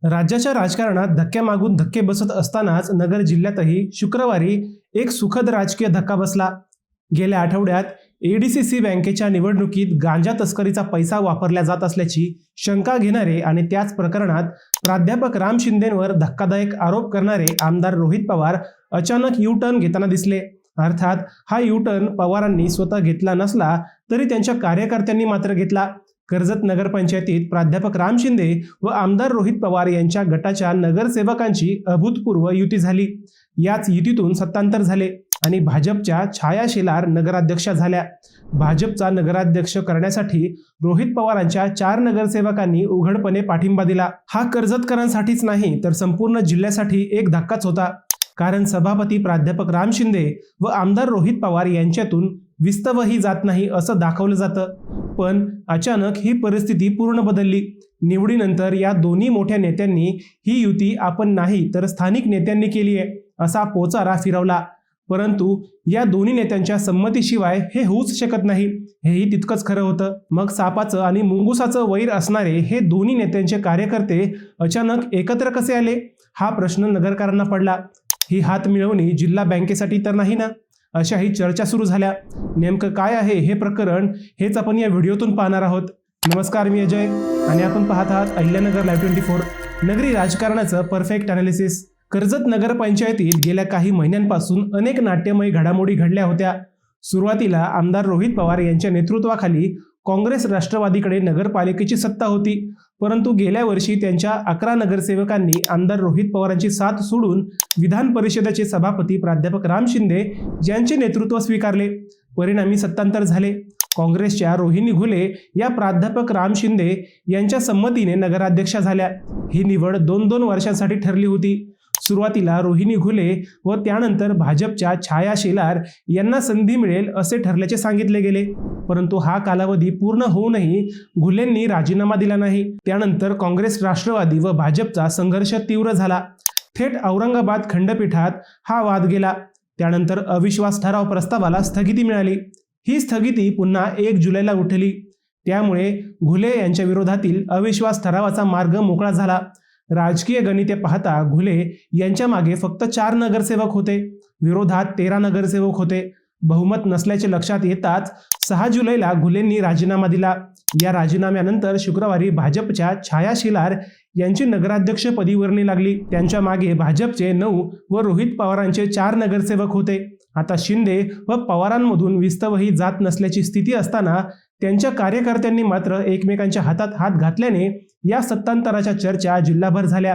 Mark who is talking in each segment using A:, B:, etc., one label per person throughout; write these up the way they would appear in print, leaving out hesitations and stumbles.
A: राज्याच्या राजकारणात धक्क्यामागून धक्के बसत असतानाच नगर जिल्ह्यातही शुक्रवारी एक सुखद राजकीय धक्का बसला। गेल्या आठवड्यात एडीसीसी बँकेच्या निवडणुकीत गांजा तस्करीचा पैसा वापरला जात असल्याची शंका घेणारे आणि त्याच प्रकरणात प्राध्यापक राम शिंदेंवर धक्कादायक आरोप करणारे आमदार रोहित पवार अचानक यू टर्न घेताना दिसले। अर्थात हा यू टर्न पवारांनी स्वतः घेतला नसला तरी त्यांच्या कार्यकर्त्यांनी मात्र घेतला। कर्जत नगरपंचायतीत प्राध्यापक राम शिंदे व आमदार रोहित पवार यांच्या गटाच्या नगरसेवकांची अभूतपूर्व युती झाली। याच युतीतून सत्तांतर झाले आणि भाजपच्या छाया शेलार नगराध्यक्षा झाल्या। भाजपचा नगराध्यक्ष करण्यासाठी रोहित पवारांच्या 4 नगरसेवकांनी उघडपणे पाठिंबा दिला। हा कर्जतकरांसाठीच नाही तर संपूर्ण जिल्ह्यासाठी एक धक्काच होता, कारण सभापती प्राध्यापक राम शिंदे व आमदार रोहित पवार यांच्यातून विस्तवही जात नाही असं दाखवलं जातं। पण अचानक ही परिस्थिती पूर्ण बदलली। निवडीनंतर या दोन्ही मोठ्या नेत्यांनी ही युती आपण नाही तर स्थानिक नेत्यांनी केली आहे असा पोचारा फिरवला। परंतु या दोन्ही नेत्यांच्या संमतीशिवाय हे होऊच शकत नाही, हेही तितकंच खरं होतं। मग सापाचं आणि मुंगुसाचं वैर असणारे हे दोन्ही नेत्यांचे कार्यकर्ते अचानक एकत्र कसे आले, हा प्रश्न नगरकरांना पडला। ही हात मिळवणी जिल्हा बँकेसाठी तर नाही ना, अशाही चर्चा सुरू झाल्या। नेमकं काय आहे हे प्रकरण, हेच आपण या व्हिडिओतून पाहणार आहोत। नमस्कार, मी अजय आणि आपण पाहत आहात अहिल्यानगर लाईव्ह 24, नगरी राजकारणाचं परफेक्ट अनालिसिस। कर्जत नगरपंचायतीत गेल्या काही महिन्यांपासून अनेक नाट्यमय घडामोडी घडल्या होत्या। सुरुवातीला आमदार रोहित पवार यांच्या नेतृत्वाखाली काँग्रेस राष्ट्रवादीकडे नगरपालिकेची सत्ता होती, परंतु गेल्या वर्षी त्यांच्या 11 नगरसेवकांनी आमदार रोहित पवारांची साथ सोडून विधान परिषदेचे सभापती प्राध्यापक राम शिंदे यांचे नेतृत्व स्वीकारले। परिणामी सत्तांतर झाले। काँग्रेसच्या रोहिणी घुले या प्राध्यापक राम शिंदे यांच्या संमतीने नगराध्यक्षा झाल्या। ही निवड 2-2 वर्षांसाठी ठरली होती। सुरुवातीला रोहिणी घुले व त्यानंतर भाजपच्या छाया शेलार यांना संधी मिळेल असे ठरल्याचे सांगितले गेले, परंतु हा कालावधी पूर्ण होऊनही घुलेंनी राजीनामा दिला नाही। त्यानंतर काँग्रेस, राष्ट्रवादी व भाजपचा संघर्ष तीव्र झाला। थेट औरंगाबाद खंडपीठात हा वाद गेला। त्यानंतर अविश्वास ठराव प्रस्तावाला स्थगिती मिळाली। ही स्थगिती पुन्हा 1 जुलैला उठली। त्यामुळे घुले यांच्या विरोधातील अविश्वास ठरावाचा मार्ग मोकळा झाला। राजकीय गणिते पाहता घुले यांच्या मागे फक्त 4 नगरसेवक होते, विरोधात 13 नगरसेवक होते। बहुमत नसल्याचे लक्षात येताच 6 जुलैला घुलेंनी राजीनामा दिला। या राजीनाम्यानंतर शुक्रवारी भाजपच्या छाया शेलार यांची नगराध्यक्षपदी वर्णी लागली। त्यांच्या मागे भाजपचे 9 व रोहित पवारांचे 4 नगरसेवक होते। आता शिंदे व पवारांमधून विस्तवही जात नसल्याची स्थिती असताना त्यांच्या कार्यकर्त्यांनी मात्र एकमेकांच्या हातात हात घातल्याने या सत्तांतराच्या चर्चा जिल्हाभर झाल्या।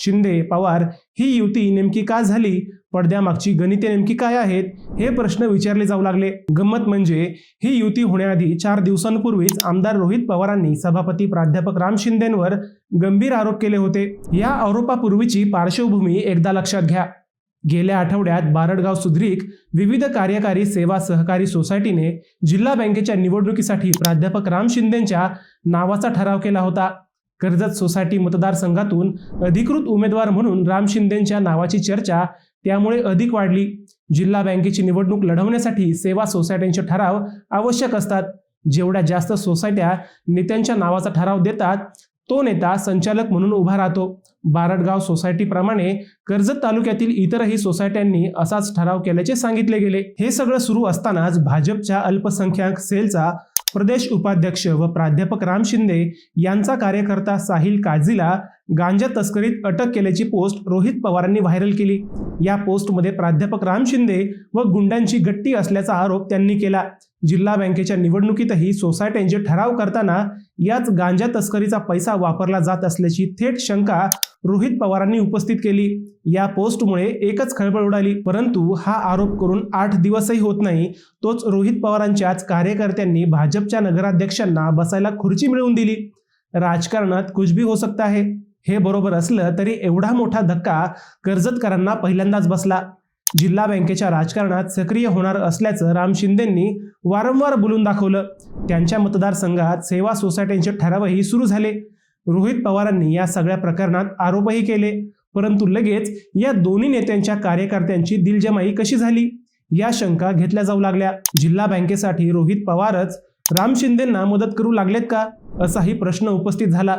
A: शिंदे पवार ही युती नेमकी का झाली, पडद्यामागची गणिते नेमकी काय आहेत, हे प्रश्न विचारले जाऊ लागले। गंमत म्हणजे ही युती होण्याआधी 4 दिवसांपूर्वीच आमदार रोहित पवारांनी सभापती प्राध्यापक राम शिंदेंवर गंभीर आरोप केले होते। या आरोपापूर्वीची पार्श्वभूमी एकदा लक्षात घ्या। गेल्या आठवड्यात बारडगाव सुद्रीक विविध कार्यकारी सेवा सहकारी सोसायटीने जिल्हा बँकेच्या निवडणुकीसाठी प्राध्यापक राम शिंदेंच्या नावाचा ठराव केला होता। कर्जत सोसायटी मतदारसंघातून अधिकृत उमेदवार म्हणून राम शिंदेंच्या नावाची चर्चा त्यामुळे अधिक वाढली। जिल्हा बँकेची निवडणूक लढवण्यासाठी सेवा सोसायट्यांचे ठराव आवश्यक असतात। जेवढ्या जास्त सोसायट्या नेत्यांच्या नावाचा ठराव देतात, तो नेता संचालक म्हणून उभा राहतो। बारडगाव सोसायटीप्रमाणे कर्जत तालुक्यातील इतरही सोसायट्यांनी असाच ठराव केल्याचे सांगितले गेले। हे सगळं सुरू असतानाच भाजपच्या अल्पसंख्याक सेलचा प्रदेश उपाध्यक्ष व प्राध्यापक राम शिंदे यांचा कार्यकर्ता साहिल काझीला गांजा तस्करीत अटक केल्याची पोस्ट रोहित पवारांनी व्हायरल केली। या पोस्टमध्ये प्राध्यापक राम शिंदे व गुंडांची गट्टी असल्याचा आरोप त्यांनी केला। जिल्हा बँकेच्या निवडणुकीतही सोसायट्यांचे ठराव करताना याच गांजा तस्करीचा पैसा वापरला जात असल्याची थेट शंका रोहित पवारांनी उपस्थित केली। या पोस्टमुळे एकच खळबळ उडाली, परंतु हा आरोप करून 8 दिवसही होत नाही, तोच रोहित पवारांच्याच कार्यकर्त्यांनी भाजपच्या नगराध्यक्षांना बसायला खुर्ची मिळवून दिली। राजकारणात कुछ भी हो सकता है, हे बरोबर असलं तरी एवढा मोठा धक्का कर्जतकरांना पहिल्यांदाच बसला। जिल्हा बँकेच्या राजकारणात सक्रिय होणार असल्याचं राम शिंदेंनी वारंवार बोलून दाखवलं। त्यांच्या मतदारसंघात सेवा सोसायट्यांचे ठरावही सुरू झाले। रोहित पवारांनी या सगळ्या प्रकरणात आरोपही केले, परंतु लगेच या दोन्ही नेत्यांच्या कार्यकर्त्यांची दिलजमाई कशी झाली, या शंका घेतल्या जाऊ लागल्या। जिल्हा बँकेसाठी रोहित पवारच राम शिंदेंना मदत करू लागलेत का, असाही प्रश्न उपस्थित झाला।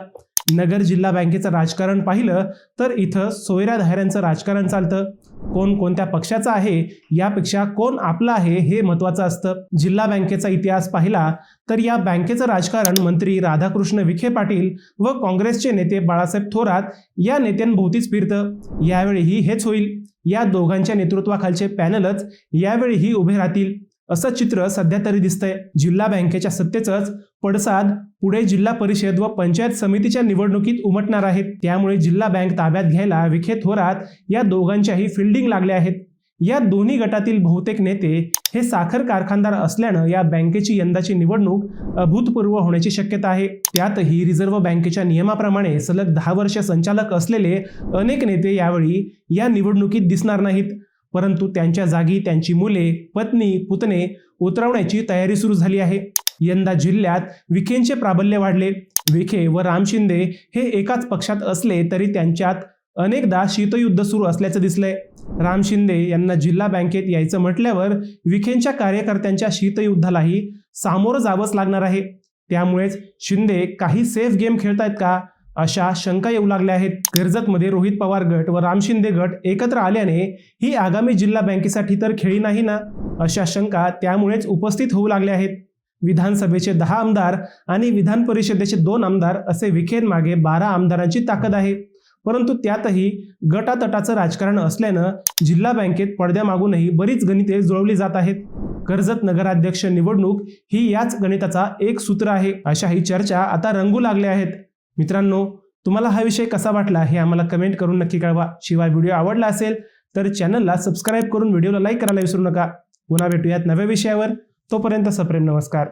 A: नगर जिल्हा बँकेचं राजकारण पाहिलं तर इथं सोयऱ्या धायऱ्यांचं राजकारण चालतं. कोण कोणत्या पक्षाचा आहे यापेक्षा कोण आपला आहे हे महत्वाचं असतं. जिल्हा बँकेचा इतिहास पाहिला तर या बँकेचं राजकारण मंत्री राधाकृष्ण विखे पाटील व काँग्रेसचे नेते बाळासाहेब थोरात या नेत्यांभोवतीच फिरतं. यावेळीही हेच होईल. या दोघांच्या नेतृत्वाखालचे पॅनलच यावेळीही उभे राहतील असं चित्र सध्या तरी दिसतंय. जिल्हा बँकेच्या सत्तेचंच पडसाद पुढे जिल्हा परिषद व पंचायत समितीच्या निवडणुकीत उमटणार आहेत. त्यामुळे जिल्हा बँक ताब्यात घ्यायला विखे थोरात या दोघांच्याही फिल्डिंग लागल्या आहेत. या दोन्ही गटातील बहुतेक नेते हे साखर कारखानदार असल्यानं या बँकेची यंदाची निवडणूक अभूतपूर्व होण्याची शक्यता आहे. त्यातही रिझर्व्ह बँकेच्या नियमाप्रमाणे सलग 10 वर्ष संचालक असलेले अनेक नेते यावेळी या निवडणुकीत दिसणार नाहीत. परंतु त्यांच्या जागी त्यांची मुले, पत्नी, पुतणे उतरवण्याची तयारी सुरू झाली आहे. यंदा जिल्ह्यात विखेंचे प्राबल्य वाढले. विखे व राम शिंदे हे एकाच पक्षात असले तरी त्यांच्यात अनेकदा शीतयुद्ध सुरू असल्याचं दिसलंय. राम शिंदे यांना जिल्हा बँकेत यायचं म्हटल्यावर विखेंच्या कार्यकर्त्यांच्या शीतयुद्धालाही सामोरं जावंच लागणार आहे. त्यामुळेच शिंदे काही सेफ गेम खेळतायत का अशा शंका येऊ लागल्या आहेत. कर्जतमध्ये रोहित पवार गट व राम शिंदे गट एकत्र आल्याने ही आगामी जिल्हा बँकेसाठी तर खेळी नाही ना अशा शंका त्यामुळेच उपस्थित होऊ लागल्या आहेत. विधानसभेचे 10 आमदार आणि विधान परिषदेचे 2 आमदार असे विखेंमागे 12 आमदारांची ताकद आहे. परंतु त्यातही गटातटाचं राजकारण असल्यानं जिल्हा बँकेत पडद्यामागूनही बरीच गणिते जुळवली जात आहेत. कर्जत नगराध्यक्ष निवडणूक ही याच गणिताचा एक सूत्र आहे अशाही चर्चा आता रंगू लागल्या आहेत. मित्रांनो, तुम्हाला हा विषय कसा वाटला हे आम्हाला कमेंट करून नक्की कळवा. शिवाय व्हिडिओ आवडला असेल तर चॅनलला सबस्क्राईब करून व्हिडिओला लाईक करायला विसरू नका. पुन्हा भेटूयात नव्या विषयावर. तोपर्यंत सप्रेम नमस्कार.